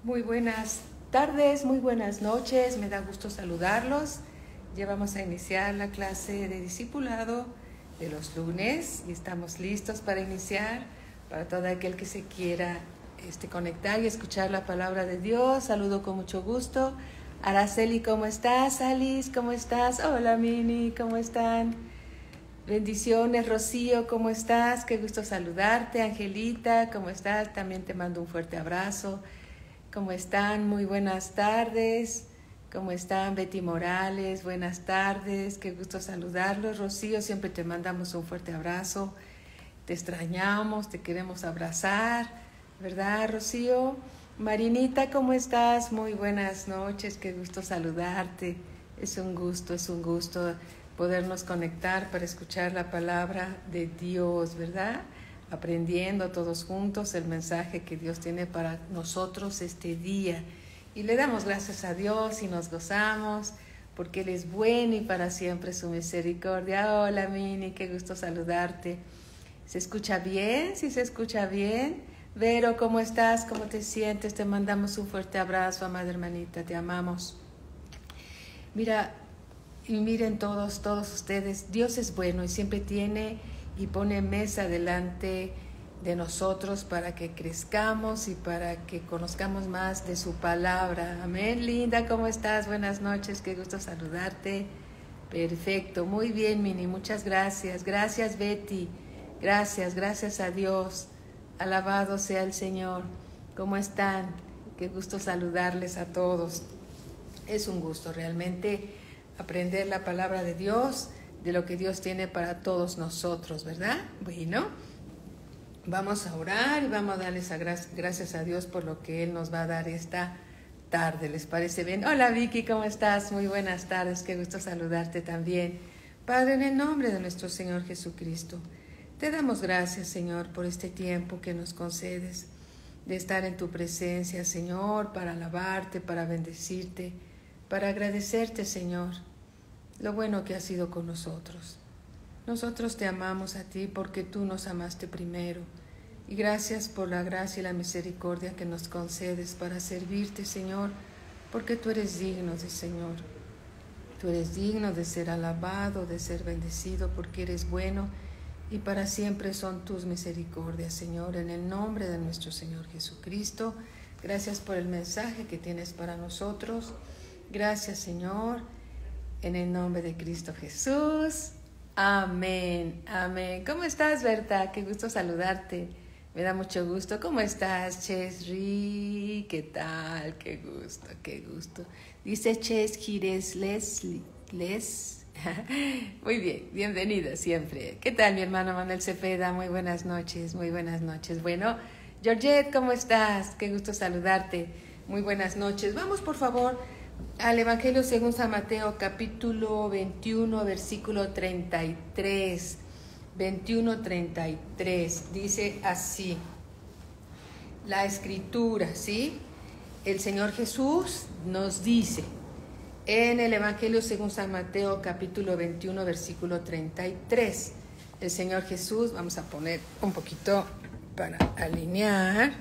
Muy buenas tardes, muy buenas noches, me da gusto saludarlos. Ya vamos a iniciar la clase de discipulado de los lunes y estamos listos para iniciar. Para todo aquel que se quiera conectar y escuchar la palabra de Dios, saludo con mucho gusto. Araceli, ¿cómo estás? Alice, ¿cómo estás? Hola Mini, ¿cómo están? Bendiciones, Rocío, ¿cómo estás? Qué gusto saludarte. Angelita, ¿cómo estás? También te mando un fuerte abrazo. ¿Cómo están? Muy buenas tardes. ¿Cómo están? Betty Morales, buenas tardes. Qué gusto saludarlos. Rocío, siempre te mandamos un fuerte abrazo. Te extrañamos, te queremos abrazar, ¿verdad, Rocío? Marinita, ¿cómo estás? Muy buenas noches, qué gusto saludarte. Es un gusto podernos conectar para escuchar la palabra de Dios, ¿verdad? Aprendiendo todos juntos el mensaje que Dios tiene para nosotros este día. Y le damos gracias a Dios y nos gozamos porque Él es bueno y para siempre su misericordia. Hola, Mini, qué gusto saludarte. ¿Se escucha bien? ¿Sí se escucha bien? Vero, ¿cómo estás? ¿Cómo te sientes? Te mandamos un fuerte abrazo, amada hermanita, te amamos. Mira, y miren todos ustedes, Dios es bueno y siempre tiene y pone mesa delante de nosotros para que crezcamos y para que conozcamos más de su palabra. Amén. Linda, ¿cómo estás? Buenas noches, qué gusto saludarte. Perfecto, muy bien, Mini, muchas gracias. Gracias, Betty. Gracias a Dios. Alabado sea el Señor. ¿Cómo están? Qué gusto saludarles a todos. Es un gusto realmente aprender la palabra de Dios, de lo que Dios tiene para todos nosotros, ¿verdad? Bueno, vamos a orar y vamos a darles gracias a Dios por lo que Él nos va a dar esta tarde. ¿Les parece bien? Hola Vicky, ¿cómo estás? Muy buenas tardes, qué gusto saludarte también. Padre, en el nombre de nuestro Señor Jesucristo, te damos gracias, Señor, por este tiempo que nos concedes de estar en tu presencia, Señor, para alabarte, para bendecirte, para agradecerte, Señor, lo bueno que has sido con nosotros. Nosotros te amamos a ti porque tú nos amaste primero. Y gracias por la gracia y la misericordia que nos concedes para servirte, Señor, porque tú eres digno de Señor. Tú eres digno de ser alabado, de ser bendecido, porque eres bueno y para siempre son tus misericordias, Señor, en el nombre de nuestro Señor Jesucristo. Gracias por el mensaje que tienes para nosotros. Gracias, Señor, en el nombre de Cristo Jesús. Amén, amén. ¿Cómo estás, Berta? Qué gusto saludarte. Me da mucho gusto. ¿Cómo estás, Chesri? ¿Qué tal? Qué gusto. Dice Ches Gires Leslie. Muy bien, bienvenida siempre. ¿Qué tal, mi hermano Manuel Cepeda? Muy buenas noches. Bueno, Georgette, ¿cómo estás? Qué gusto saludarte. Muy buenas noches. Vamos, por favor, al Evangelio según San Mateo, capítulo 21, versículo 33. 21:33. Dice así la Escritura, ¿sí? El Señor Jesús nos dice en el Evangelio según San Mateo, capítulo 21, versículo 33. El Señor Jesús, vamos a poner un poquito para alinear.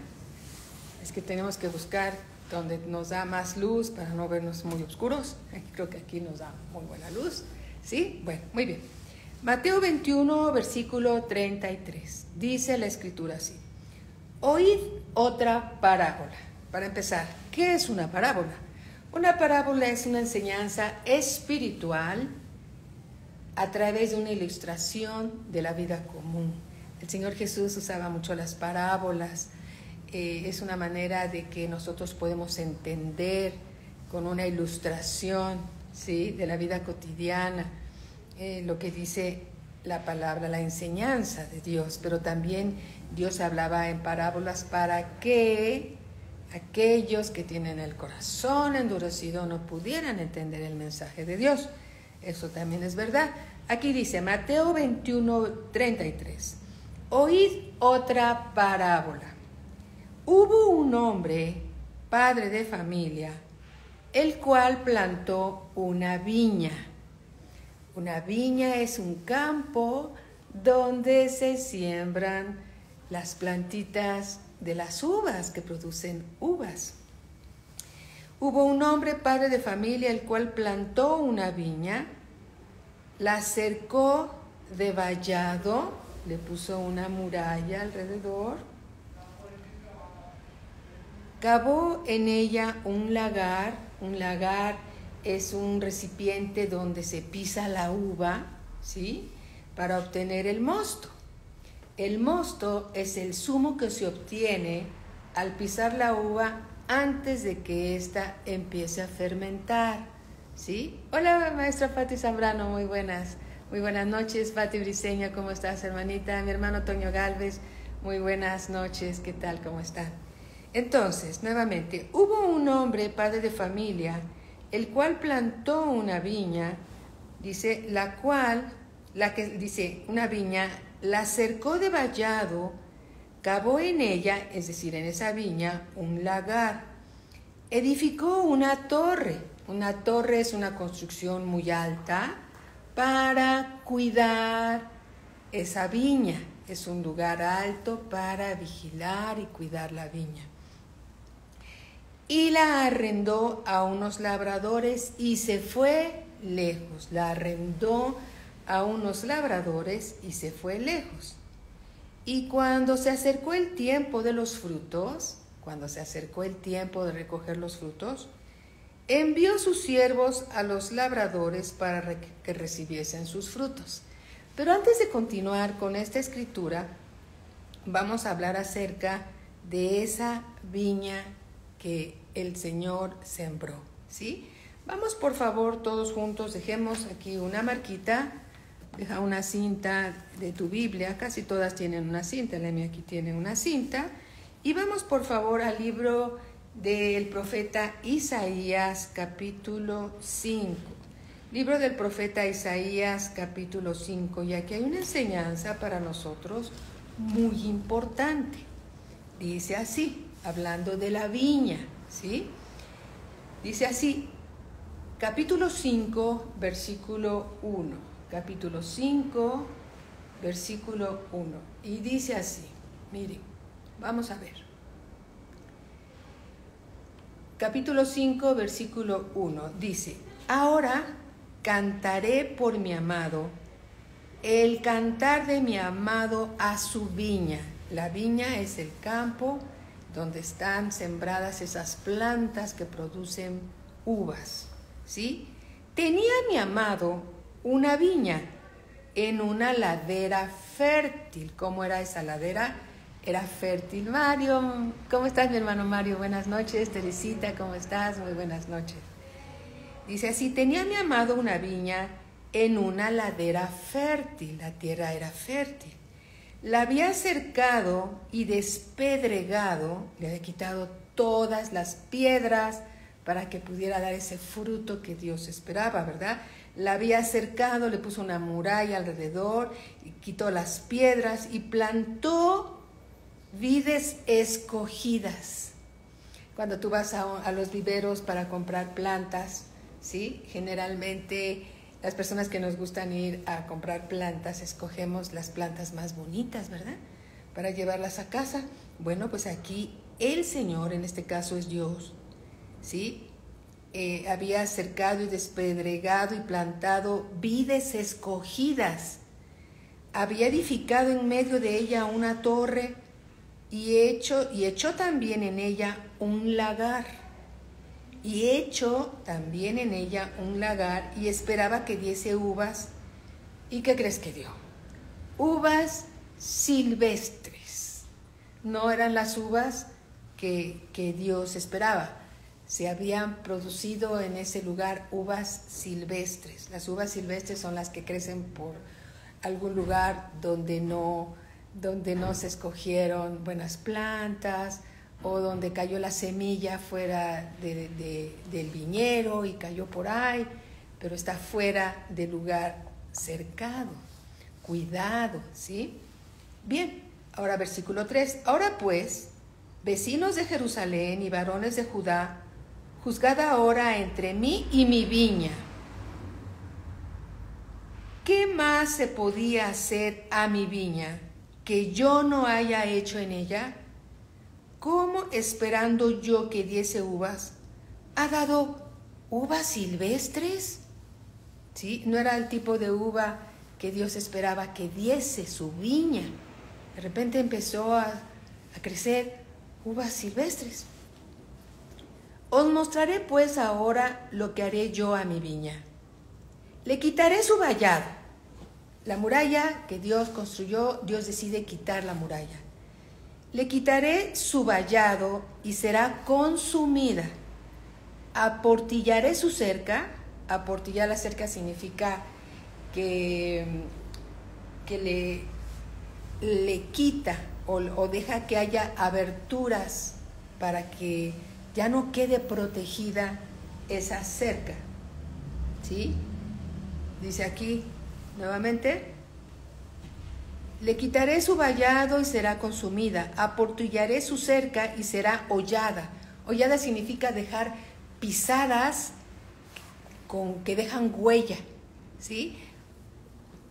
Es que tenemos que buscar donde nos da más luz para no vernos muy oscuros. Creo que aquí nos da muy buena luz. ¿Sí? Bueno, muy bien. Mateo 21, versículo 33. Dice la Escritura así. Oíd otra parábola. Para empezar, ¿qué es una parábola? Una parábola es una enseñanza espiritual a través de una ilustración de la vida común. El Señor Jesús usaba mucho las parábolas. Es una manera de que nosotros podemos entender con una ilustración, ¿sí?, de la vida cotidiana, lo que dice la palabra, la enseñanza de Dios. Pero también Dios hablaba en parábolas para que aquellos que tienen el corazón endurecido no pudieran entender el mensaje de Dios. Eso también es verdad. Aquí dice Mateo 21:33. Oíd otra parábola. Hubo un hombre, padre de familia, el cual plantó una viña. Una viña es un campo donde se siembran las plantitas de las uvas que producen uvas. Hubo un hombre, padre de familia, el cual plantó una viña, la cercó de vallado, le puso una muralla alrededor, cavó en ella un lagar es un recipiente donde se pisa la uva, ¿sí?, para obtener el mosto. El mosto es el zumo que se obtiene al pisar la uva antes de que ésta empiece a fermentar, ¿sí? Hola, maestra Fati Zambrano, muy buenas noches. Fati Briseño, ¿cómo estás, hermanita? Mi hermano Toño Galvez, muy buenas noches, ¿qué tal? ¿Cómo están? Entonces, nuevamente, hubo un hombre, padre de familia, el cual plantó una viña, dice, una viña, la cercó de vallado, cavó en ella, es decir, en esa viña, un lagar, edificó una torre. Una torre es una construcción muy alta para cuidar esa viña. Es un lugar alto para vigilar y cuidar la viña. Y la arrendó a unos labradores y se fue lejos. La arrendó a unos labradores y se fue lejos. Y cuando se acercó el tiempo de los frutos, cuando se acercó el tiempo de recoger los frutos, envió sus siervos a los labradores para que recibiesen sus frutos. Pero antes de continuar con esta escritura, vamos a hablar acerca de esa viña que el Señor sembró, ¿sí? Vamos, por favor, todos juntos, dejemos aquí una marquita, deja una cinta de tu Biblia, casi todas tienen una cinta, la mía aquí tiene una cinta, y vamos, por favor, al libro del profeta Isaías, capítulo 5. Libro del profeta Isaías, capítulo 5, y aquí hay una enseñanza para nosotros muy importante. Dice así, hablando de la viña, ¿sí? Dice así, capítulo 5, versículo 1. Capítulo 5, versículo 1. Y dice así, miren, vamos a ver. Capítulo 5, versículo 1, dice, ahora cantaré por mi amado, el cantar de mi amado a su viña. La viña es el campo donde están sembradas esas plantas que producen uvas, ¿sí? Tenía mi amado una viña en una ladera fértil. ¿Cómo era esa ladera? Era fértil. Mario, ¿cómo estás, mi hermano Mario? Buenas noches. Teresita, ¿cómo estás? Muy buenas noches. Dice así, tenía mi amado una viña en una ladera fértil. La tierra era fértil. La había cercado y despedregado, le había quitado todas las piedras para que pudiera dar ese fruto que Dios esperaba, ¿verdad? La había cercado, le puso una muralla alrededor, quitó las piedras y plantó vides escogidas. Cuando tú vas a los viveros para comprar plantas, ¿sí? Generalmente las personas que nos gustan ir a comprar plantas, escogemos las plantas más bonitas, ¿verdad? Para llevarlas a casa. Bueno, pues aquí el Señor, en este caso es Dios, ¿sí? Había cercado y despedregado y plantado vides escogidas. Había edificado en medio de ella una torre y echó también en ella un lagar. Y echó también en ella un lagar y esperaba que diese uvas. ¿Y qué crees que dio? Uvas silvestres. No eran las uvas que Dios esperaba. Se habían producido en ese lugar uvas silvestres. Las uvas silvestres son las que crecen por algún lugar donde no se escogieron buenas plantas, o donde cayó la semilla fuera del viñero y cayó por ahí, pero está fuera del lugar cercado, cuidado, ¿sí? Bien, ahora versículo 3. Ahora pues, vecinos de Jerusalén y varones de Judá, juzgad ahora entre mí y mi viña. ¿Qué más se podía hacer a mi viña que yo no haya hecho en ella? ¿Cómo esperando yo que diese uvas, ha dado uvas silvestres, ¿sí? No era el tipo de uva que Dios esperaba que diese su viña. De repente empezó a crecer uvas silvestres. Os mostraré pues ahora lo que haré yo a mi viña. Le quitaré su vallado. La muralla que Dios construyó, Dios decide quitar la muralla. Le quitaré su vallado y será consumida. Aportillaré su cerca. Aportillar la cerca significa que le quita o deja que haya aberturas para que ya no quede protegida esa cerca, ¿sí? Dice aquí nuevamente, le quitaré su vallado y será consumida, aportillaré su cerca y será hollada. Hollada significa dejar pisadas que dejan huella, ¿sí?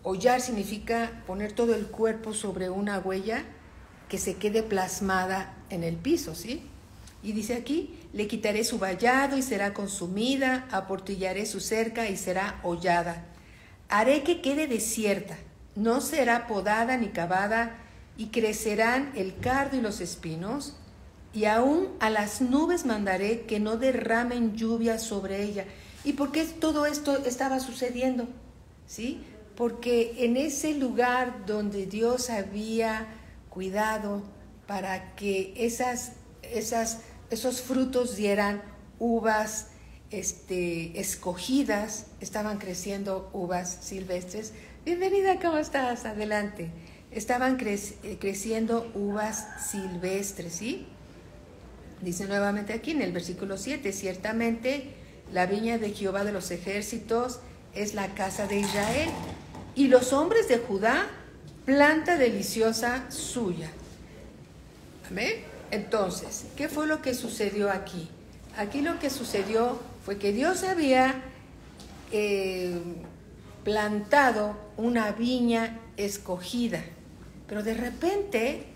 Hollar significa poner todo el cuerpo sobre una huella que se quede plasmada en el piso, ¿sí? Y dice aquí, le quitaré su vallado y será consumida, aportillaré su cerca y será hollada. Haré que quede desierta, no será podada ni cavada, y crecerán el cardo y los espinos, y aún a las nubes mandaré que no derramen lluvia sobre ella. ¿Y por qué todo esto estaba sucediendo? ¿Sí? Porque en ese lugar donde Dios había cuidado para que esos frutos dieran uvas escogidas, estaban creciendo uvas silvestres. Bienvenida, ¿cómo estás? Adelante. Estaban creciendo uvas silvestres, ¿sí? Dice nuevamente aquí en el versículo 7, ciertamente la viña de Jehová de los ejércitos es la casa de Israel, y los hombres de Judá, planta deliciosa suya. Amén. Entonces, ¿qué fue lo que sucedió aquí? Aquí lo que sucedió fue que Dios había plantado una viña escogida, pero de repente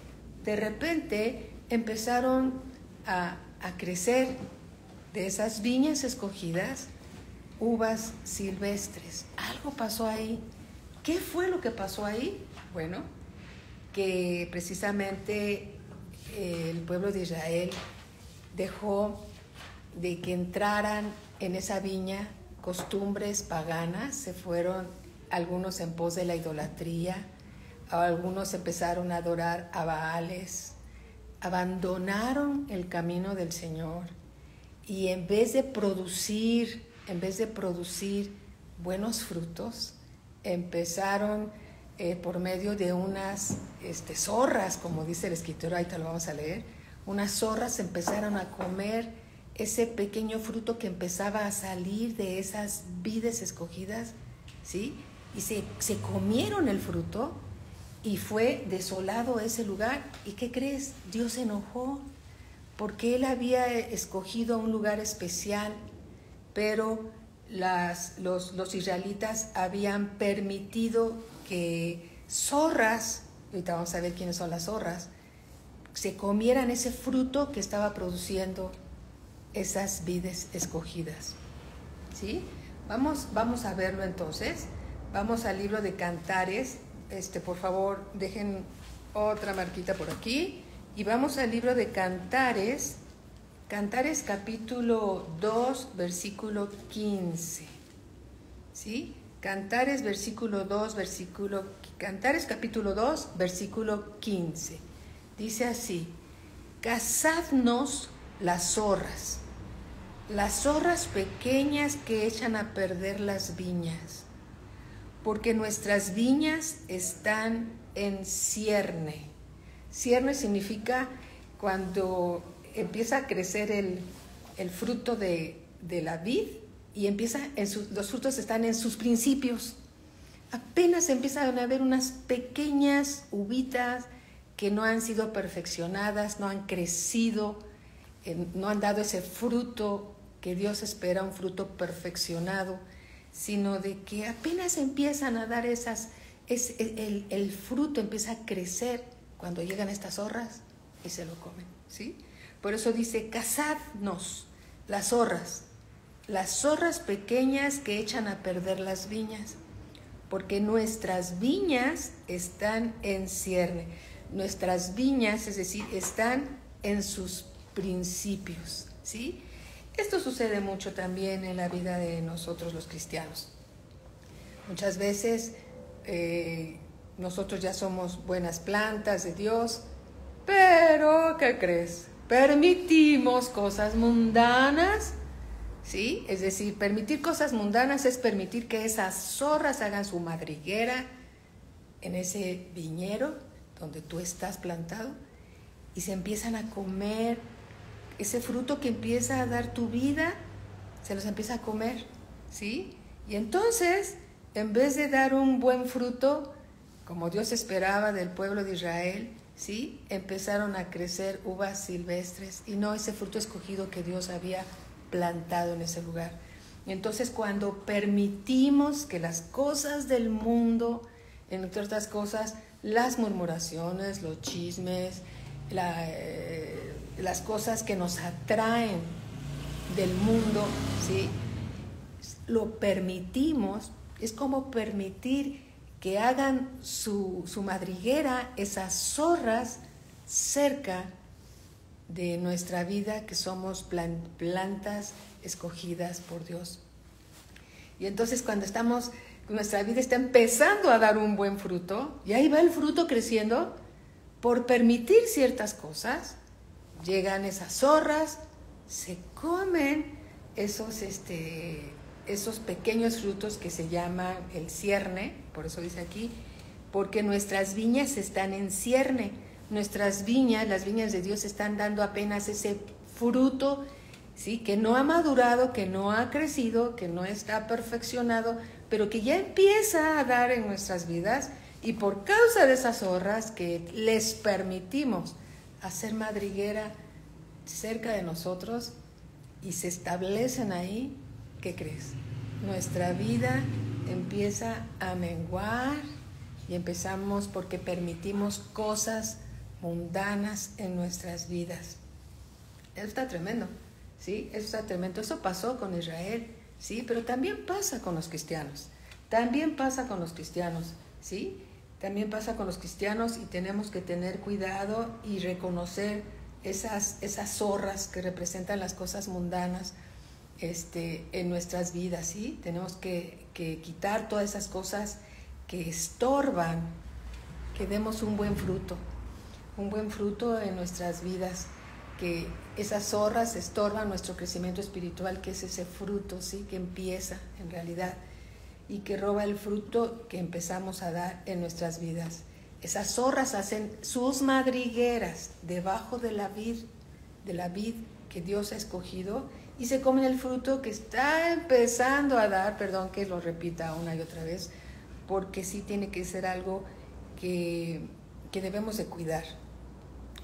empezaron a crecer de esas viñas escogidas uvas silvestres. Algo pasó ahí. ¿Qué fue lo que pasó ahí? Bueno, que precisamente el pueblo de Israel dejó de que entraran en esa viña costumbres paganas, se fueron algunos en pos de la idolatría, algunos empezaron a adorar a Baales, abandonaron el camino del Señor, y en vez de producir buenos frutos, empezaron por medio de unas zorras, como dice el escritor, ahí te lo vamos a leer, unas zorras empezaron a comer ese pequeño fruto que empezaba a salir de esas vides escogidas, ¿sí? Y se comieron el fruto y fue desolado ese lugar. ¿Y qué crees? Dios se enojó porque Él había escogido un lugar especial, pero los israelitas habían permitido que zorras, ahorita vamos a ver quiénes son las zorras, se comieran ese fruto que estaba produciendo esas vides escogidas, ¿sí? Vamos a verlo entonces. Vamos al libro de Cantares. Por favor, dejen otra marquita por aquí. Y vamos al libro de Cantares. Cantares capítulo 2, versículo 15. ¿Sí? Cantares Cantares capítulo 2, versículo 15. Dice así: cazadnos las zorras pequeñas que echan a perder las viñas, porque nuestras viñas están en cierne. Cierne significa cuando empieza a crecer el fruto de la vid y los frutos están en sus principios. Apenas empiezan a haber unas pequeñas uvitas que no han sido perfeccionadas, no han crecido, no han dado ese fruto que Dios espera, un fruto perfeccionado, sino de que apenas empiezan a dar el fruto empieza a crecer cuando llegan estas zorras y se lo comen, ¿sí? Por eso dice, cazadnos las zorras pequeñas que echan a perder las viñas, porque nuestras viñas están en cierne. Nuestras viñas, es decir, están en sus principios, ¿sí? Esto sucede mucho también en la vida de nosotros los cristianos. Muchas veces nosotros ya somos buenas plantas de Dios, pero ¿qué crees? Permitimos cosas mundanas, ¿sí? Es decir, permitir cosas mundanas es permitir que esas zorras hagan su madriguera en ese viñero donde tú estás plantado y se empiezan a comer ese fruto que empieza a dar tu vida, se los empieza a comer, ¿sí? Y entonces, en vez de dar un buen fruto, como Dios esperaba del pueblo de Israel, ¿sí? Empezaron a crecer uvas silvestres y no ese fruto escogido que Dios había plantado en ese lugar. Y entonces, cuando permitimos que las cosas del mundo, entre otras cosas, las murmuraciones, los chismes, las cosas que nos atraen del mundo, ¿sí? Lo permitimos, es como permitir que hagan su madriguera esas zorras cerca de nuestra vida, que somos plantas escogidas por Dios. Y entonces cuando nuestra vida está empezando a dar un buen fruto, y ahí va el fruto creciendo, por permitir ciertas cosas, llegan esas zorras, se comen esos pequeños frutos que se llaman el cierne, por eso dice aquí, porque nuestras viñas están en cierne. Nuestras viñas, las viñas de Dios, están dando apenas ese fruto, ¿sí? Que no ha madurado, que no ha crecido, que no está perfeccionado, pero que ya empieza a dar en nuestras vidas. Y por causa de esas zorras que les permitimos hacer madriguera cerca de nosotros y se establecen ahí, ¿qué crees? Nuestra vida empieza a menguar y empezamos porque permitimos cosas mundanas en nuestras vidas. Eso está tremendo, ¿sí? Eso está tremendo. Eso pasó con Israel, ¿sí? Pero también pasa con los cristianos. También pasa con los cristianos, ¿sí? También pasa con los cristianos y tenemos que tener cuidado y reconocer esas zorras que representan las cosas mundanas en nuestras vidas, ¿sí? Tenemos que quitar todas esas cosas que estorban, que demos un buen fruto en nuestras vidas, que esas zorras estorban nuestro crecimiento espiritual, que es ese fruto, ¿sí? Que empieza en realidad y que roba el fruto que empezamos a dar en nuestras vidas. Esas zorras hacen sus madrigueras debajo de la vid que Dios ha escogido y se comen el fruto que está empezando a dar, perdón que lo repita una y otra vez, porque sí tiene que ser algo que debemos de cuidar.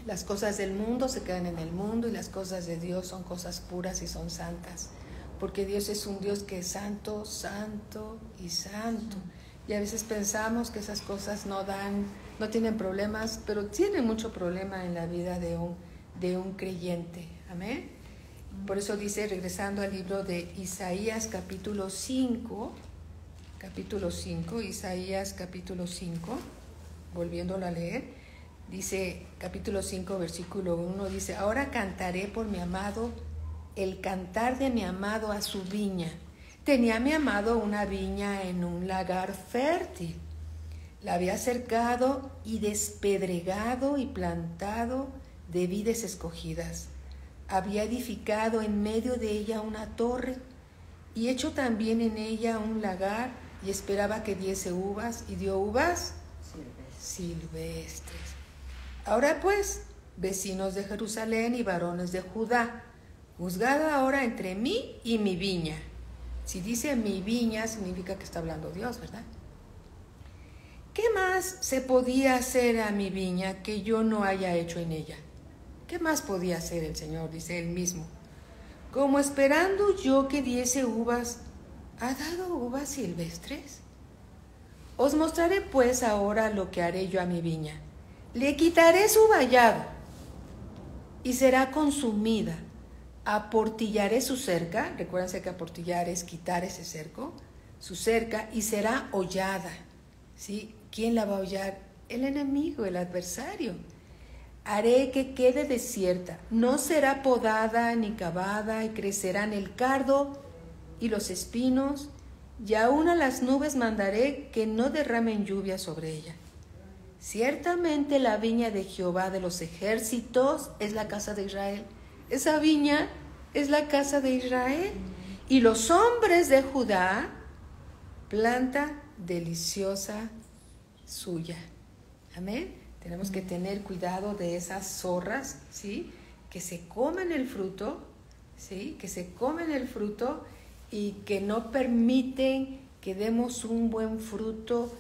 Las cosas del mundo se quedan en el mundo y las cosas de Dios son cosas puras y son santas, porque Dios es un Dios que es santo, santo y santo. Y a veces pensamos que esas cosas no tienen problemas, pero tienen mucho problema en la vida de un creyente. Amén. Por eso dice, regresando al libro de Isaías capítulo 5, Isaías capítulo 5, volviéndolo a leer, dice capítulo 5, versículo 1, dice: ahora cantaré por mi amado, el cantar de mi amado a su viña. Tenía mi amado una viña en un lagar fértil. La había cercado y despedregado y plantado de vides escogidas. Había edificado en medio de ella una torre y hecho también en ella un lagar, y esperaba que diese uvas, y dio uvas silvestres. Ahora pues, vecinos de Jerusalén y varones de Judá, juzgad ahora entre mí y mi viña. Si dice mi viña, significa que está hablando Dios, ¿verdad? ¿Qué más se podía hacer a mi viña que yo no haya hecho en ella? ¿Qué más podía hacer el Señor? Dice él mismo. Como esperando yo que diese uvas, ¿ha dado uvas silvestres? Os mostraré pues ahora lo que haré yo a mi viña. Le quitaré su vallado y será consumida. aportillaré su cerca, recuérdense que aportillar es quitar ese cerco, su cerca, y será hollada, ¿sí? ¿Quién la va a hollar? El enemigo, el adversario. Haré que quede desierta, no será podada ni cavada, y crecerán el cardo y los espinos, y aún a las nubes mandaré que no derramen lluvia sobre ella. Ciertamente la viña de Jehová de los ejércitos es la casa de Israel. Esa viña es la casa de Israel. Y los hombres de Judá, planta deliciosa suya. Amén. Tenemos que tener cuidado de esas zorras, ¿sí? Que se comen el fruto, ¿sí? Que se comen el fruto y que no permiten que demos un buen fruto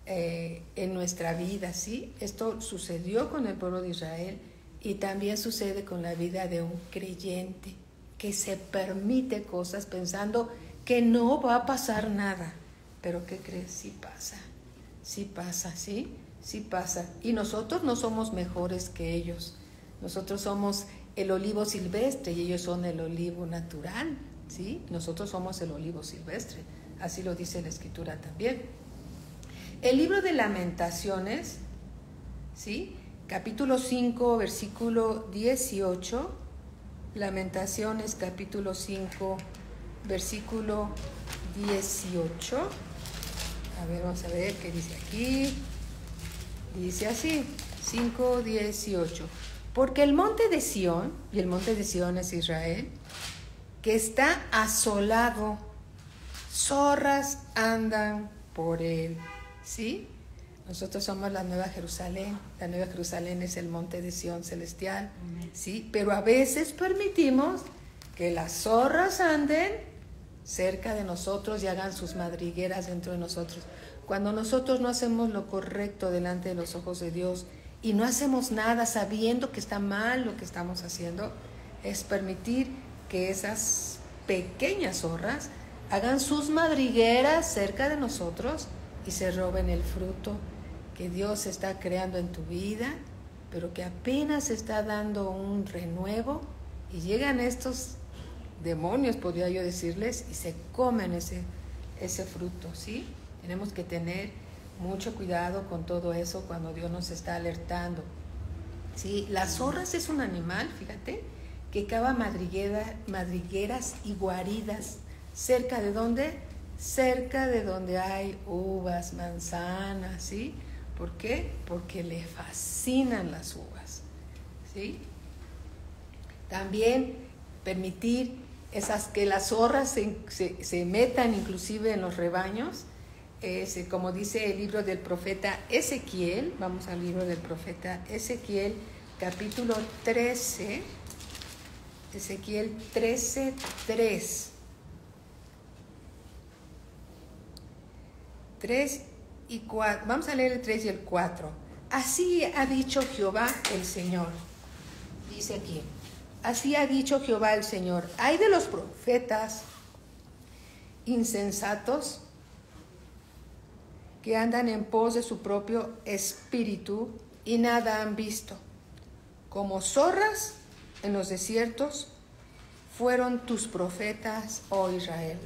en nuestra vida, ¿sí? Esto sucedió con el pueblo de Israel y también sucede con la vida de un creyente que se permite cosas pensando que no va a pasar nada. Pero ¿qué crees? Sí pasa, ¿sí? Sí pasa. Y nosotros no somos mejores que ellos. Nosotros somos el olivo silvestre y ellos son el olivo natural, ¿sí? Nosotros somos el olivo silvestre. Así lo dice la Escritura también. El libro de Lamentaciones, ¿sí? Capítulo 5, versículo 18. Lamentaciones, capítulo 5, versículo 18. A ver, vamos a ver qué dice aquí. Dice así, 5:18. Porque el monte de Sión, y el monte de Sión es Israel, que está asolado, zorras andan por él, ¿sí? Nosotros somos la Nueva Jerusalén. La Nueva Jerusalén es el monte de Sión celestial, ¿sí? Pero a veces permitimos que las zorras anden cerca de nosotros y hagan sus madrigueras dentro de nosotros. Cuando nosotros no hacemos lo correcto delante de los ojos de Dios y no hacemos nada sabiendo que está mal lo que estamos haciendo, es permitir que esas pequeñas zorras hagan sus madrigueras cerca de nosotros y se roben el fruto que Dios está creando en tu vida, pero que apenas está dando un renuevo, y llegan estos demonios, podría yo decirles, y se comen ese fruto, ¿sí? Tenemos que tener mucho cuidado con todo eso cuando Dios nos está alertando, ¿sí? Las zorras es un animal, fíjate, que cava madrigueras y guaridas. ¿Cerca de dónde? Cerca de donde hay uvas, manzanas, ¿sí? ¿Por qué? Porque le fascinan las uvas, ¿sí? También permitir que las zorras se metan inclusive en los rebaños, como dice el libro del profeta Ezequiel. Vamos al libro del profeta Ezequiel, capítulo 13, Ezequiel 13, 3. 3 y 4, vamos a leer el 3 y el 4. Así ha dicho Jehová el Señor, dice aquí, así ha dicho Jehová el Señor, hay de los profetas insensatos que andan en pos de su propio espíritu y nada han visto. Como zorras en los desiertos fueron tus profetas, oh Israel.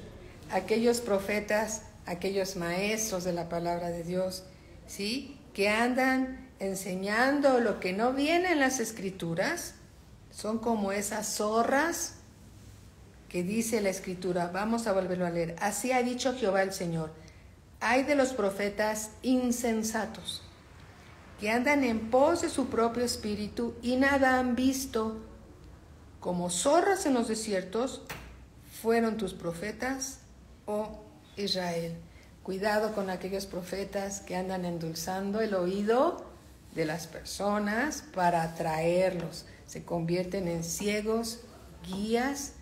Aquellos profetas, aquellos maestros de la palabra de Dios, ¿sí? Que andan enseñando lo que no viene en las Escrituras, son como esas zorras que dice la Escritura. Vamos a volverlo a leer. Así ha dicho Jehová el Señor. Hay de los profetas insensatos que andan en pos de su propio espíritu y nada han visto. Como zorras en los desiertos fueron tus profetas, oh Israel. Cuidado con aquellos profetas que andan endulzando el oído de las personas para atraerlos. Se convierten en ciegos, guías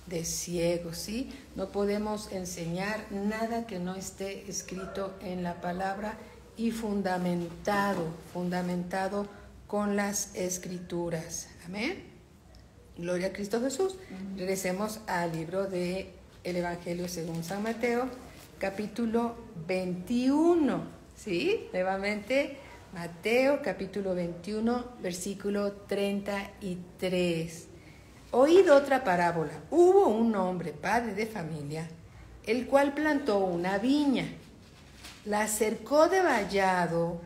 de ciegos, ¿sí? No podemos enseñar nada que no esté escrito en la palabra y fundamentado con las Escrituras. Amén. Gloria a Cristo Jesús. Regresemos al libro del Evangelio según San Mateo, capítulo 21, ¿sí? Nuevamente, Mateo, capítulo 21, versículo 33. Oíd otra parábola. Hubo un hombre, padre de familia, el cual plantó una viña, la cercó de vallado,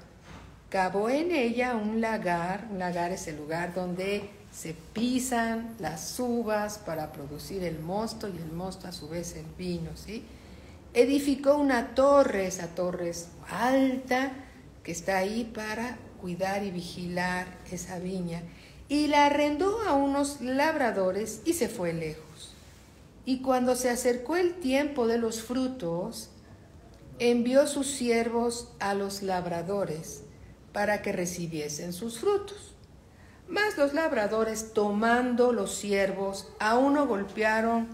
cavó en ella un lagar es el lugar donde se pisan las uvas para producir el mosto y el mosto a su vez el vino, ¿sí? Edificó una torre, esa torre es alta, que está ahí para cuidar y vigilar esa viña, y la arrendó a unos labradores y se fue lejos. Y cuando se acercó el tiempo de los frutos, envió sus siervos a los labradores para que recibiesen sus frutos. Mas los labradores, tomando los siervos, a uno golpearon,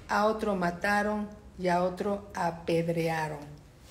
a otro mataron y a otro apedrearon,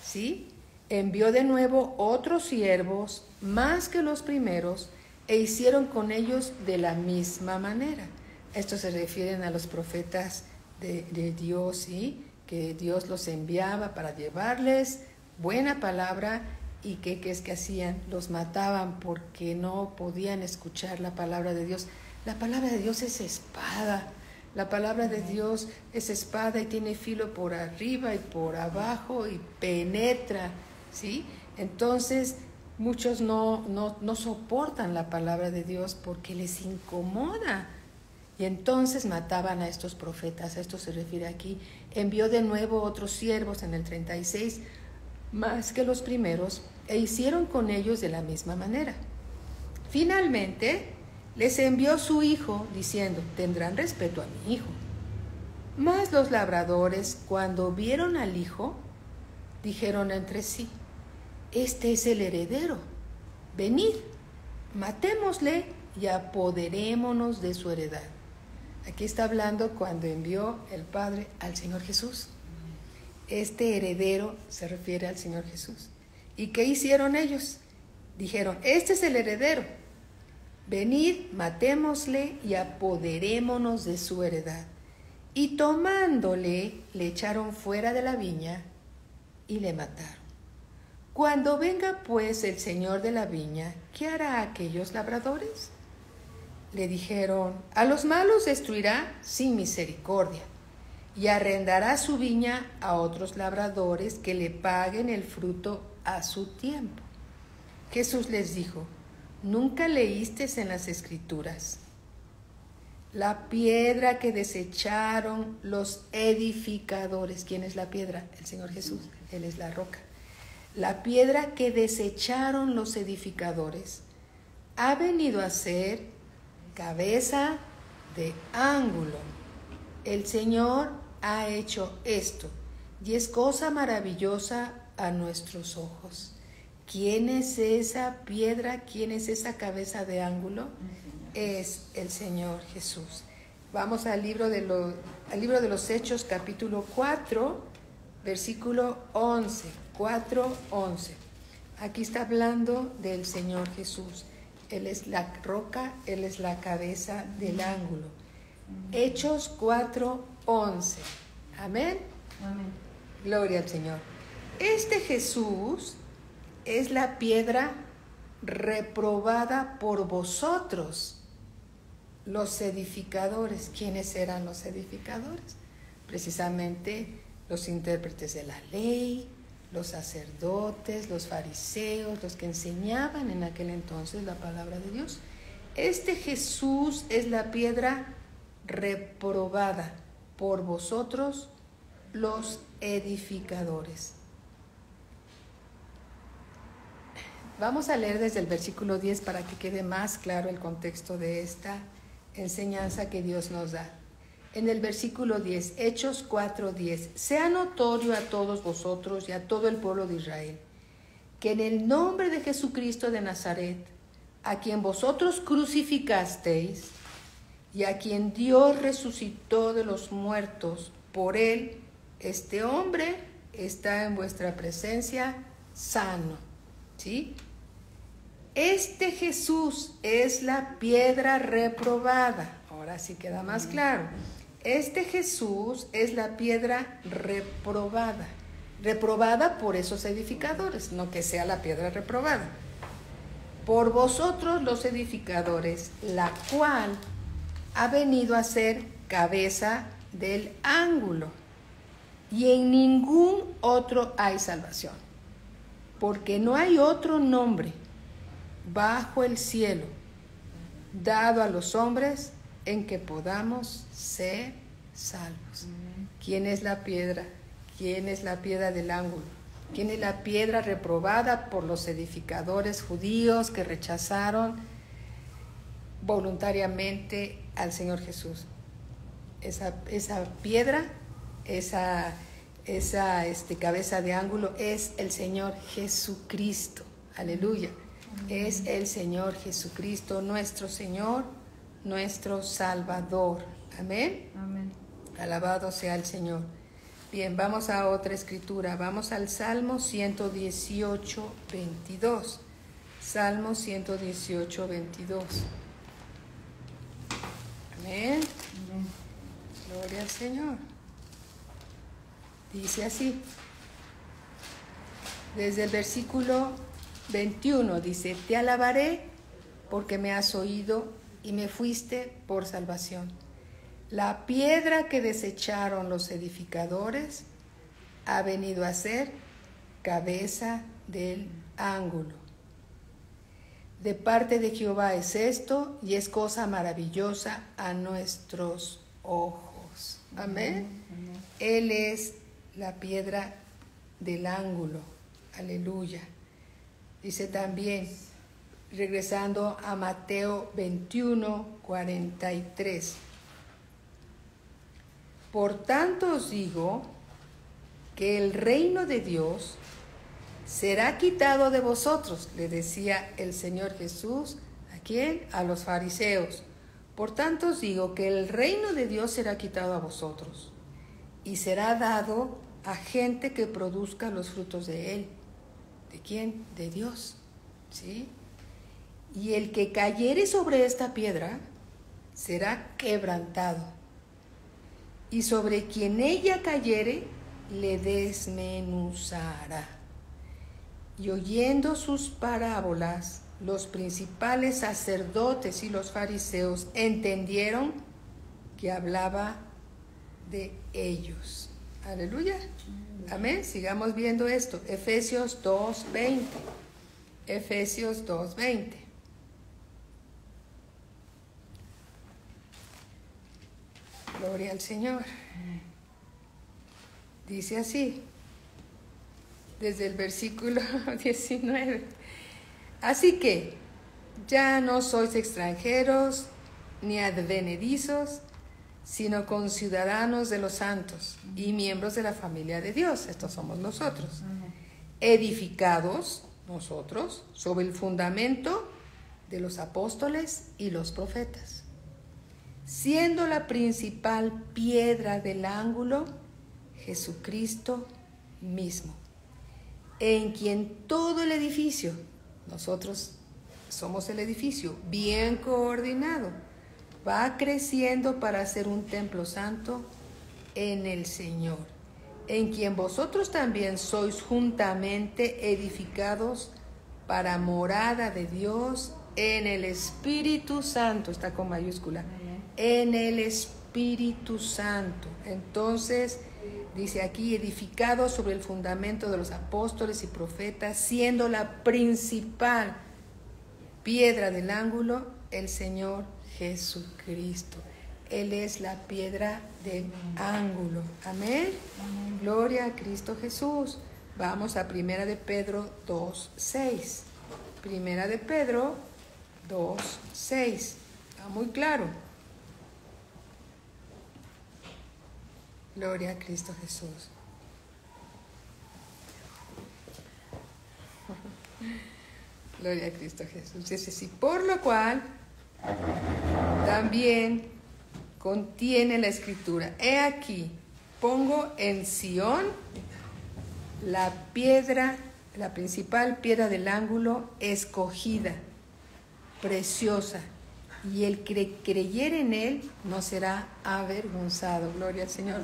¿sí? Envió de nuevo otros siervos, más que los primeros, e hicieron con ellos de la misma manera. Estos se refieren a los profetas de Dios, ¿sí? Que Dios los enviaba para llevarles buena palabra. ¿Y qué es que hacían? Los mataban porque no podían escuchar la palabra de Dios. La palabra de Dios es espada. La palabra de Dios es espada y tiene filo por arriba y por abajo y penetra, ¿sí? Entonces, muchos no soportan la palabra de Dios porque les incomoda. Y entonces mataban a estos profetas. A esto se refiere aquí. Envió de nuevo otros siervos en el 36, más que los primeros, e hicieron con ellos de la misma manera. Finalmente, les envió su hijo, diciendo: tendrán respeto a mi hijo. Mas los labradores, cuando vieron al hijo, dijeron entre sí: este es el heredero. Venid, matémosle y apoderémonos de su heredad. Aquí está hablando cuando envió el Padre al Señor Jesús. Este heredero se refiere al Señor Jesús. ¿Y qué hicieron ellos? Dijeron: este es el heredero. Venid, matémosle y apoderémonos de su heredad. Y tomándole, le echaron fuera de la viña y le mataron. Cuando venga pues el señor de la viña, ¿qué hará a aquellos labradores? Le dijeron: a los malos destruirá sin misericordia, y arrendará su viña a otros labradores que le paguen el fruto a su tiempo. Jesús les dijo: ¿nunca leísteis en las Escrituras? La piedra que desecharon los edificadores. ¿Quién es la piedra? El Señor Jesús. Él es la roca. La piedra que desecharon los edificadores ha venido a ser cabeza de ángulo. El Señor ha hecho esto, y es cosa maravillosa a nuestros ojos. ¿Quién es esa piedra? ¿Quién es esa cabeza de ángulo? Es el Señor Jesús. Vamos al libro de los Hechos, capítulo 4, versículo 11. 4:11. Aquí está hablando del Señor Jesús. Él es la roca, Él es la cabeza del ángulo. Hechos 4:11. Amén. Amén. Gloria al Señor. Este Jesús es la piedra reprobada por vosotros, los edificadores. ¿Quiénes eran los edificadores? Precisamente los intérpretes de la ley, los sacerdotes, los fariseos, los que enseñaban en aquel entonces la palabra de Dios. Este Jesús es la piedra reprobada por vosotros, los edificadores. Vamos a leer desde el versículo 10 para que quede más claro el contexto de esta enseñanza que Dios nos da. En el versículo 10, Hechos 4:10, sea notorio a todos vosotros y a todo el pueblo de Israel, que en el nombre de Jesucristo de Nazaret, a quien vosotros crucificasteis, y a quien Dios resucitó de los muertos, por él, este hombre está en vuestra presencia sano. ¿Sí? Este Jesús es la piedra reprobada. Ahora sí queda más claro. Este Jesús es la piedra reprobada. Reprobada por esos edificadores, no que sea la piedra reprobada. Por vosotros los edificadores, la cual ha venido a ser cabeza del ángulo. Y en ningún otro hay salvación, porque no hay otro nombre bajo el cielo dado a los hombres en que podamos ser salvos. ¿Quién es la piedra? ¿Quién es la piedra del ángulo? ¿Quién es la piedra reprobada por los edificadores judíos que rechazaron voluntariamente al Señor Jesús? Esa piedra, esa cabeza de ángulo es el Señor Jesucristo. Aleluya. Es el Señor Jesucristo, nuestro Señor, nuestro Salvador. Amén. Amén. Alabado sea el Señor. Bien, vamos a otra escritura. Vamos al Salmo 118, 22. Salmo 118, 22. Amén. Amén. Gloria al Señor. Dice así. Desde el versículo 21 dice: Te alabaré porque me has oído y me fuiste por salvación. La piedra que desecharon los edificadores ha venido a ser cabeza del ángulo. De parte de Jehová es esto, y es cosa maravillosa a nuestros ojos. Amén. Amén. Él es la piedra del ángulo. Aleluya. Dice también, regresando a Mateo 21, 43. Por tanto os digo que el reino de Dios será quitado de vosotros, le decía el Señor Jesús. ¿A quién? A los fariseos. Por tanto os digo que el reino de Dios será quitado a vosotros y será dado a gente que produzca los frutos de él. ¿De quién? De Dios. ¿Sí? Y el que cayere sobre esta piedra será quebrantado, y sobre quien ella cayere le desmenuzará. Y oyendo sus parábolas, los principales sacerdotes y los fariseos entendieron que hablaba de ellos. Aleluya. Amén. Sigamos viendo esto. Efesios 2:20. Efesios 2:20. Gloria al Señor. Dice así, desde el versículo 19. Así que ya no sois extranjeros ni advenedizos, sino conciudadanos de los santos y miembros de la familia de Dios. Estos somos nosotros. Edificados nosotros sobre el fundamento de los apóstoles y los profetas, siendo la principal piedra del ángulo Jesucristo mismo, en quien todo el edificio, nosotros somos el edificio, bien coordinado, va creciendo para ser un templo santo en el Señor, en quien vosotros también sois juntamente edificados para morada de Dios en el Espíritu Santo. Está con mayúscula. En el Espíritu Santo. Entonces, dice aquí, edificados sobre el fundamento de los apóstoles y profetas, siendo la principal piedra del ángulo el Señor Jesucristo. Él es la piedra del ángulo. Amén. Amén. Gloria a Cristo Jesús. Vamos a Primera de Pedro 2:6. Primera de Pedro 2:6. Está muy claro. Gloria a Cristo Jesús. Gloria a Cristo Jesús. Dice así, por lo cual también contiene la escritura: he aquí, pongo en Sión la piedra, la principal piedra del ángulo, escogida, preciosa, y el que creyere en él no será avergonzado. Gloria al Señor.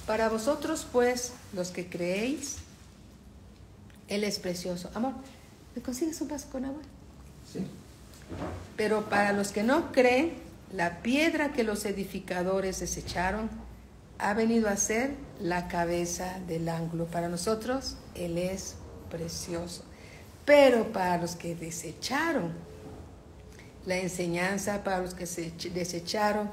Para vosotros, pues, los que creéis, él es precioso. Amor, ¿me consigues un vaso con agua? Sí. Pero para los que no creen, la piedra que los edificadores desecharon ha venido a ser la cabeza del ángulo. Para nosotros, Él es precioso. Pero para los que desecharon la enseñanza, para los que desecharon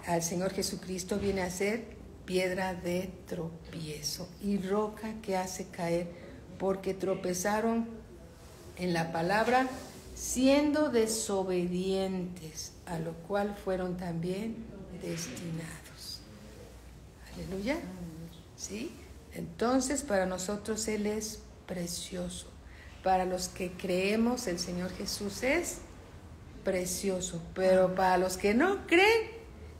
al Señor Jesucristo, viene a ser piedra de tropiezo y roca que hace caer, porque tropezaron en la palabra, siendo desobedientes, a lo cual fueron también destinados. Aleluya. ¿Sí? Entonces, para nosotros Él es precioso. Para los que creemos, el Señor Jesús es precioso. Pero para los que no creen,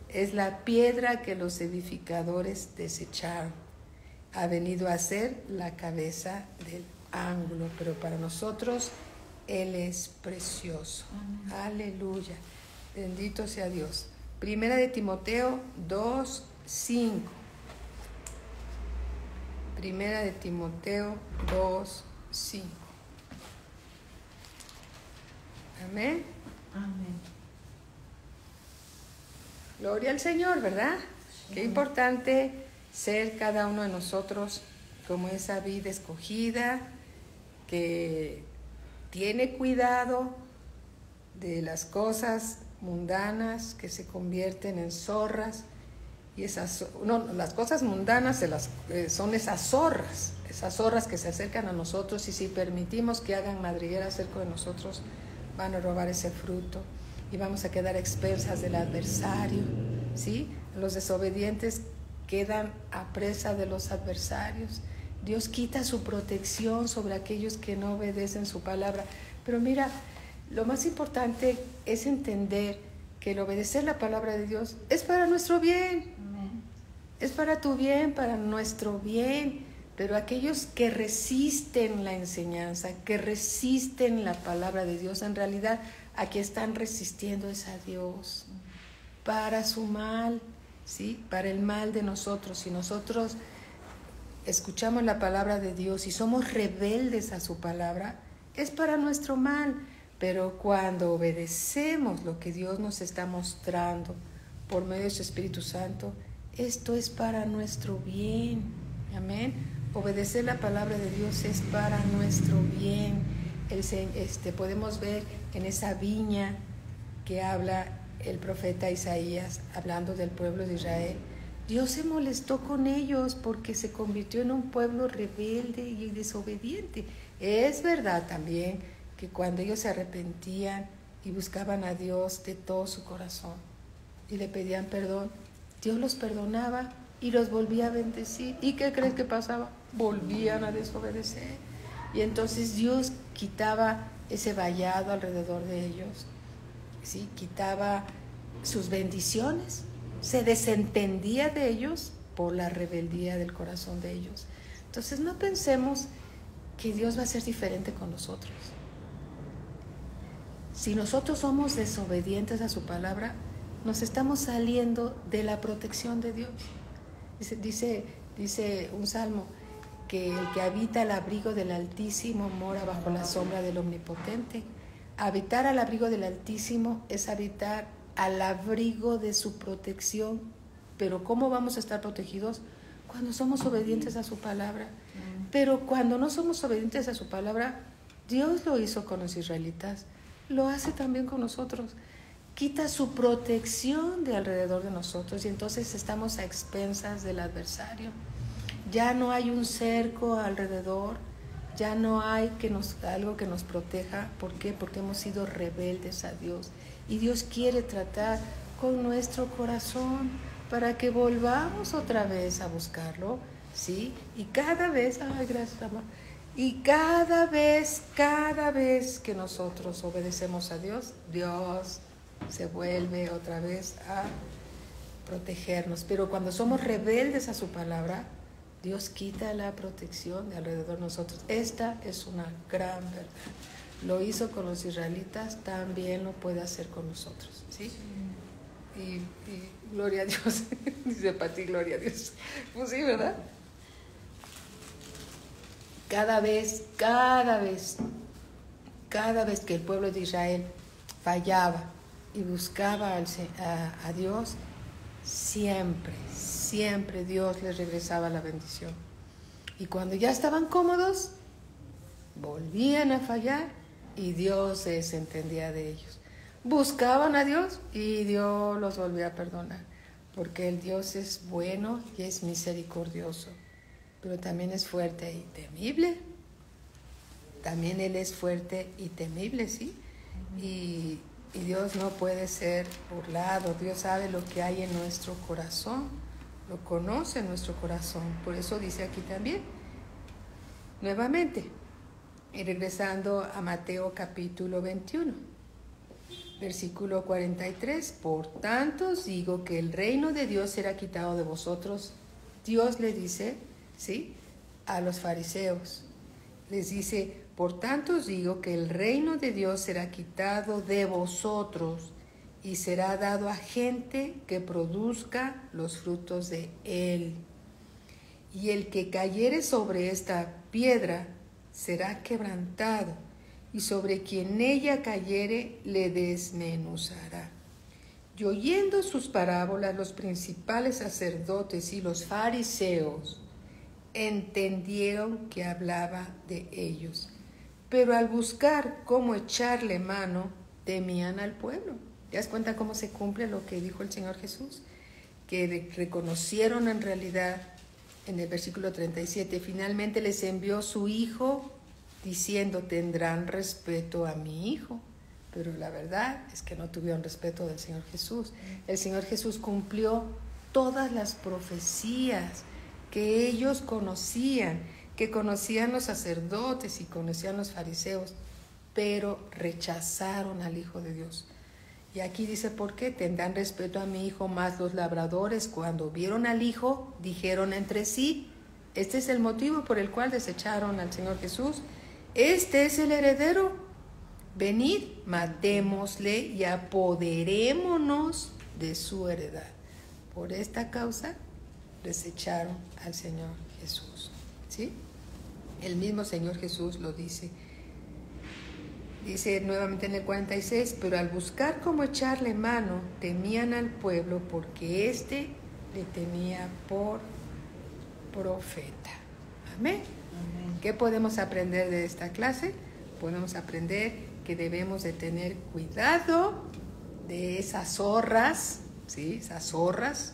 es la piedra que los edificadores desecharon. Ha venido a ser la cabeza del ángulo. Pero para nosotros, Él es precioso. Aleluya. Bendito sea Dios. Primera de Timoteo 2:5. Primera de Timoteo 2:5. Amén. Amén. Gloria al Señor, ¿verdad? Sí. Qué importante ser cada uno de nosotros como esa vida escogida que tiene cuidado de las cosas mundanas que se convierten en zorras. Y las cosas mundanas son esas zorras que se acercan a nosotros, y si permitimos que hagan madriguera cerca de nosotros, van a robar ese fruto y vamos a quedar expensas del adversario, ¿sí? Los desobedientes quedan a presa de los adversarios. Dios quita su protección sobre aquellos que no obedecen su palabra. Pero mira, lo más importante es entender que el obedecer la palabra de Dios es para nuestro bien. Es para tu bien, para nuestro bien. Pero aquellos que resisten la enseñanza, que resisten la palabra de Dios, en realidad a quien están resistiendo es a Dios, para su mal, ¿sí? Para el mal de nosotros. Si nosotros escuchamos la palabra de Dios y somos rebeldes a su palabra, es para nuestro mal. Pero cuando obedecemos lo que Dios nos está mostrando por medio de su Espíritu Santo, esto es para nuestro bien. Amén. Obedecer la palabra de Dios es para nuestro bien. Podemos ver en esa viña que habla el profeta Isaías, hablando del pueblo de Israel. Dios se molestó con ellos porque se convirtió en un pueblo rebelde y desobediente. Es verdad también que cuando ellos se arrepentían y buscaban a Dios de todo su corazón y le pedían perdón, Dios los perdonaba y los volvía a bendecir. ¿Y qué crees que pasaba? Volvían a desobedecer. Y entonces Dios quitaba ese vallado alrededor de ellos, ¿sí? Quitaba sus bendiciones, se desentendía de ellos por la rebeldía del corazón de ellos. Entonces no pensemos que Dios va a ser diferente con nosotros. Si nosotros somos desobedientes a su palabra, nos estamos saliendo de la protección de Dios. Dice un salmo que el que habita al abrigo del Altísimo mora bajo la sombra del Omnipotente. Habitar al abrigo del Altísimo es habitar al abrigo de su protección. Pero ¿cómo vamos a estar protegidos? Cuando somos obedientes a su palabra. Pero cuando no somos obedientes a su palabra, Dios lo hizo con los israelitas, lo hace también con nosotros. Quita su protección de alrededor de nosotros y entonces estamos a expensas del adversario. Ya no hay un cerco alrededor, ya no hay algo que nos proteja. ¿Por qué? Porque hemos sido rebeldes a Dios. Y Dios quiere tratar con nuestro corazón para que volvamos otra vez a buscarlo, ¿sí? Y cada vez, ay, gracias, amor. Y cada vez que nosotros obedecemos a Dios, Dios se vuelve otra vez a protegernos. Pero cuando somos rebeldes a su palabra, Dios quita la protección de alrededor de nosotros. Esta es una gran verdad. Lo hizo con los israelitas, también lo puede hacer con nosotros, ¿sí? Y gloria a Dios. Dice Pati, gloria a Dios. Pues sí, ¿verdad? Cada vez que el pueblo de Israel fallaba y buscaba a Dios, siempre Dios les regresaba la bendición. Y cuando ya estaban cómodos, volvían a fallar y Dios se desentendía de ellos. Buscaban a Dios y Dios los volvía a perdonar, porque el Dios es bueno y es misericordioso, pero también es fuerte y temible. También Él es fuerte y temible, ¿sí? Y Dios no puede ser burlado. Dios sabe lo que hay en nuestro corazón, lo conoce en nuestro corazón. Por eso dice aquí también, nuevamente, y regresando a Mateo capítulo 21, versículo 43, por tanto os digo que el reino de Dios será quitado de vosotros. Dios le dice, ¿sí?, a los fariseos, les dice, por tanto os digo que el reino de Dios será quitado de vosotros y será dado a gente que produzca los frutos de él. Y el que cayere sobre esta piedra será quebrantado, y sobre quien ella cayere le desmenuzará. Y oyendo sus parábolas, los principales sacerdotes y los fariseos entendieron que hablaba de ellos, pero al buscar cómo echarle mano, temían al pueblo. ¿Te das cuenta cómo se cumple lo que dijo el Señor Jesús? Que reconocieron en realidad, en el versículo 37, finalmente les envió su Hijo, diciendo, tendrán respeto a mi Hijo. Pero la verdad es que no tuvieron respeto del Señor Jesús. El Señor Jesús cumplió todas las profecías que ellos conocían, que conocían los sacerdotes y conocían los fariseos, pero rechazaron al Hijo de Dios. Y aquí dice, ¿por qué? Tendrán respeto a mi Hijo, más los labradores, cuando vieron al Hijo, dijeron entre sí, este es el motivo por el cual desecharon al Señor Jesús, este es el heredero, venid, matémosle y apoderémonos de su heredad. Por esta causa desecharon al Señor Jesús, ¿sí? El mismo Señor Jesús lo dice. Dice nuevamente en el 46, pero al buscar cómo echarle mano, temían al pueblo porque éste le tenía por profeta. Amén. Amén. ¿Qué podemos aprender de esta clase? Podemos aprender que debemos de tener cuidado de esas zorras, ¿sí? Esas zorras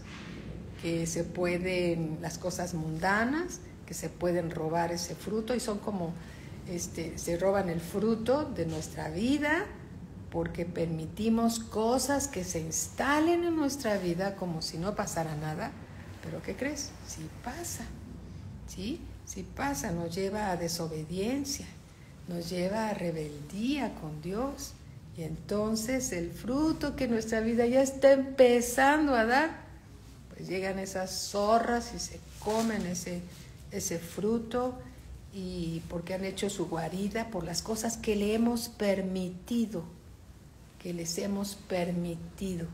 que se pueden, las cosas mundanas, que se pueden robar ese fruto y son como, se roban el fruto de nuestra vida porque permitimos cosas que se instalen en nuestra vida como si no pasara nada. Pero ¿qué crees? Sí pasa, ¿sí? Sí pasa, nos lleva a desobediencia, nos lleva a rebeldía con Dios. Y entonces el fruto que nuestra vida ya está empezando a dar, pues llegan esas zorras y se comen ese fruto, y porque han hecho su guarida por las cosas que le hemos permitido, que les hemos permitido.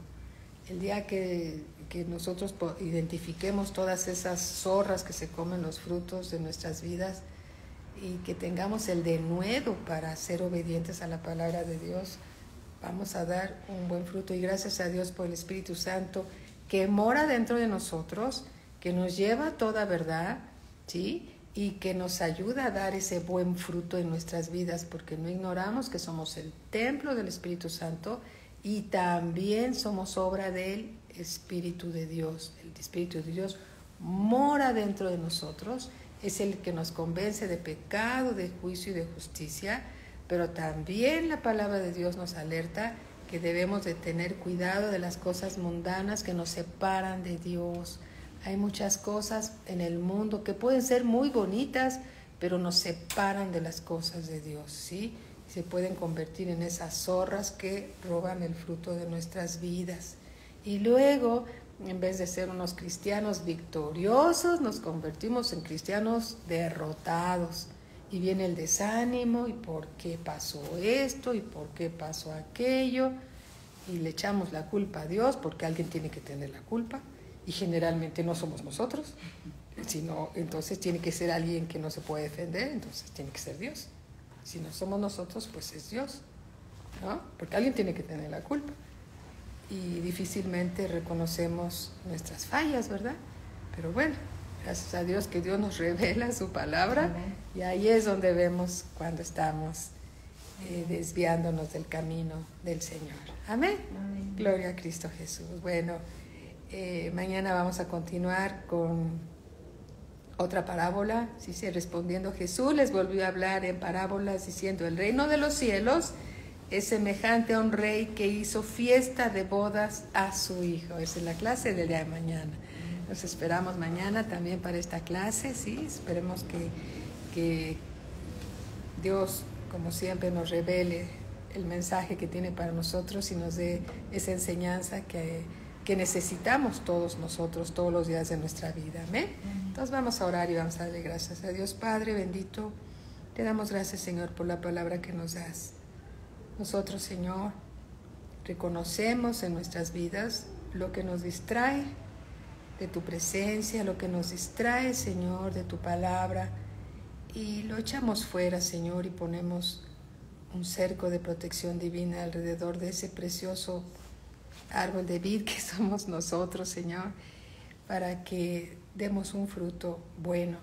El día que nosotros identifiquemos todas esas zorras que se comen los frutos de nuestras vidas y que tengamos el denuedo para ser obedientes a la palabra de Dios, vamos a dar un buen fruto. Y gracias a Dios por el Espíritu Santo que mora dentro de nosotros, que nos lleva a toda verdad, ¿sí? Y que nos ayuda a dar ese buen fruto en nuestras vidas, porque no ignoramos que somos el templo del Espíritu Santo y también somos obra del Espíritu de Dios. El Espíritu de Dios mora dentro de nosotros, es el que nos convence de pecado, de juicio y de justicia, pero también la palabra de Dios nos alerta que debemos de tener cuidado de las cosas mundanas que nos separan de Dios. Hay muchas cosas en el mundo que pueden ser muy bonitas, pero nos separan de las cosas de Dios, ¿sí? Se pueden convertir en esas zorras que roban el fruto de nuestras vidas. Y luego, en vez de ser unos cristianos victoriosos, nos convertimos en cristianos derrotados. Y viene el desánimo, ¿y por qué pasó esto? ¿Y por qué pasó aquello? Y le echamos la culpa a Dios, porque alguien tiene que tener la culpa. Y generalmente no somos nosotros, sino entonces tiene que ser alguien que no se puede defender, entonces tiene que ser Dios. Si no somos nosotros, pues es Dios, ¿no? Porque alguien tiene que tener la culpa. y difícilmente reconocemos nuestras fallas, ¿verdad? Pero bueno, gracias a Dios que Dios nos revela su palabra. Amén. Y ahí es donde vemos cuando estamos desviándonos del camino del Señor. Amén. Amén. Gloria a Cristo Jesús. Bueno, mañana vamos a continuar con otra parábola. Sí, respondiendo Jesús les volvió a hablar en parábolas diciendo: el reino de los cielos es semejante a un rey que hizo fiesta de bodas a su hijo. Esa es la clase del día de mañana. Nos esperamos mañana también para esta clase, sí. Esperemos que Dios, como siempre, nos revele el mensaje que tiene para nosotros y nos dé esa enseñanza que necesitamos todos nosotros, todos los días de nuestra vida. Amén. Entonces vamos a orar y vamos a darle gracias a Dios. Padre bendito, te damos gracias, Señor, por la palabra que nos das. Nosotros, Señor, reconocemos en nuestras vidas lo que nos distrae de tu presencia, lo que nos distrae, Señor, de tu palabra, y lo echamos fuera, Señor, y ponemos un cerco de protección divina alrededor de ese precioso árbol de vid que somos nosotros, Señor, para que demos un fruto bueno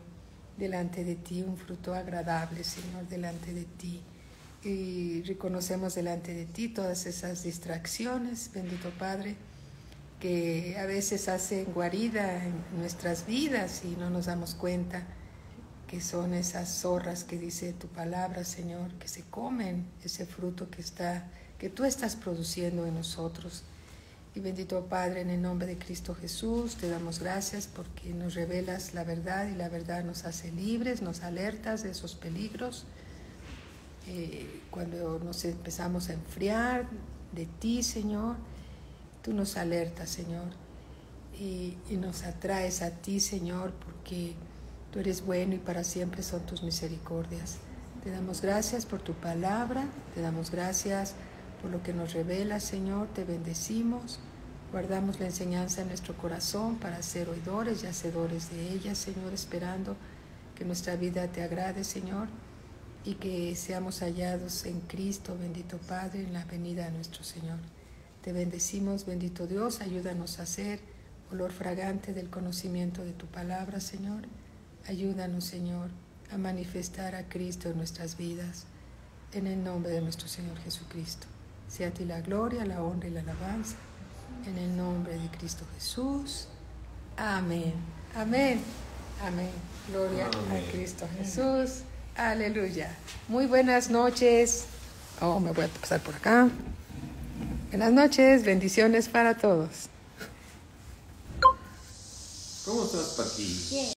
delante de ti, un fruto agradable, Señor, delante de ti. Y reconocemos delante de ti todas esas distracciones, bendito Padre, que a veces hacen guarida en nuestras vidas y no nos damos cuenta que son esas zorras que dice tu palabra, Señor, que se comen ese fruto que tú estás produciendo en nosotros. Y bendito Padre, en el nombre de Cristo Jesús, te damos gracias porque nos revelas la verdad y la verdad nos hace libres, nos alertas de esos peligros. Cuando nos empezamos a enfriar de ti, Señor, tú nos alertas, Señor, y nos atraes a ti, Señor, porque tú eres bueno y para siempre son tus misericordias. Te damos gracias por tu palabra, te damos gracias por lo que nos revelas, Señor, te bendecimos, guardamos la enseñanza en nuestro corazón para ser oidores y hacedores de ella, Señor, esperando que nuestra vida te agrade, Señor, y que seamos hallados en Cristo, bendito Padre, en la venida de nuestro Señor. Te bendecimos, bendito Dios, ayúdanos a ser olor fragante del conocimiento de tu palabra, Señor. Ayúdanos, Señor, a manifestar a Cristo en nuestras vidas, en el nombre de nuestro Señor Jesucristo. Sea a ti la gloria, la honra y la alabanza, en el nombre de Cristo Jesús. Amén. Amén. Amén. Gloria a Cristo Jesús. Aleluya. Muy buenas noches. Me voy a pasar por acá. Buenas noches, bendiciones para todos. ¿Cómo estás, Paqui?